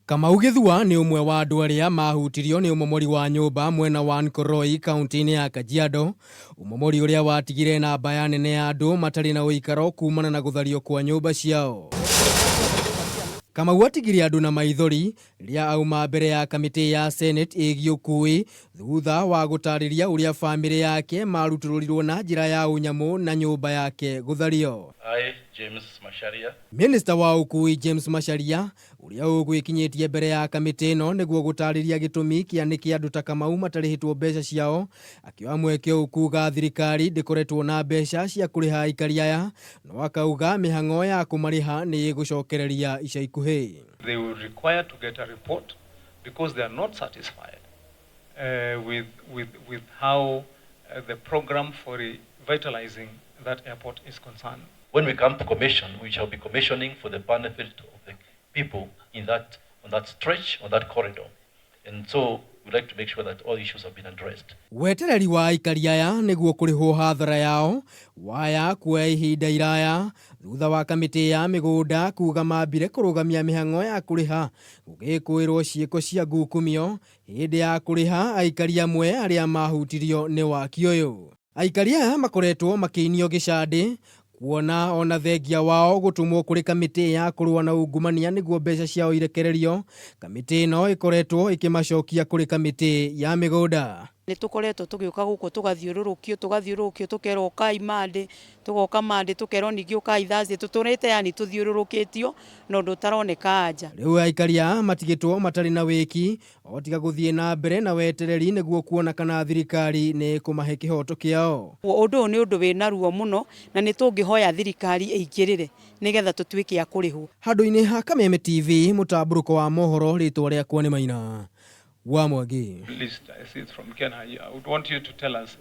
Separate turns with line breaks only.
Kamau Githua ni umwe wa andu aria mahutirio ni umomori wa nyumba mwena wa Nkoroi kaunti-ini ya Kajiado, umomori uria watigire namba ya nene ya andu matari na uikaro kumana na guthario kwa nyumba ciao. Kamau atigire andu na maithori ria auma mbere ya kamiti ya Senate ĩgiĩ ũkui thutha wa gutariria uria family yake marutururirwo na njira ya unyamu na nyumba yake guthario.
James Macharia.
Minister wa ukui James Macharia uria ugwikinyitie mbere ya kamiti ĩno niguo gutariria gitumi kia niki andu ta Kamau matarihitwo mbeca ciao, akiwa mweke ukuga thirikari ndikoretwo na mbeca cia kuriha aikari aya, no akauga mihang'o ya kumariha ni igucokereria ica ikuhi.
They will require to get a report because they are not satisfied with how the program for revitalizing that airport is concerned.
When we come to commission, we shall be commissioning for the benefit of the people in on that stretch, on that corridor. And so we'd like to make sure that all issues have been addressed.
Wetereri wa aikari aya niguo kurihwo hathara yao waya kuoya ihinda iraya thutha wa kamiti ya migunda kuga mambire kurugamia mihang'o ya kuriha gugikwirwo ciiko cia ngukumio hindi ya kuriha aikari amwe aria mahutirio ni waki uyu. Aikari aya makoretwo makiinio gicandi kuona ona thengia wao gutumwo kuri kamiti ya kurua na ungumania niguo mbeca ciao irekererio. Kamiti ĩno ikoretwo ikimacokia kuri kamiti ya migunda.
Ni tukoretwo tugiuka guku tugathiururukio tukerwo ukai Monday, tugoka Monday tukerwo ningi ukai Thursday, tuturite yani tuthiururukitio no ndutaroneka anja.
Riu aikari aya matigitwo matari na wiki otiga guthie na mbere na wetereri niguo kuona kana thirikari ni kumahe kihoto kiao.
Undu ni undu wina ruo muno na ni tungihoya thirikari ĩingĩrĩre nigetha tutuike a kurihwo.
Handu-ini ha Kameme TV mutamburuko wa mohoro ritwa riakwa ni Maina wa Mwangi.
List I see it from Kenya. I would want you to tell us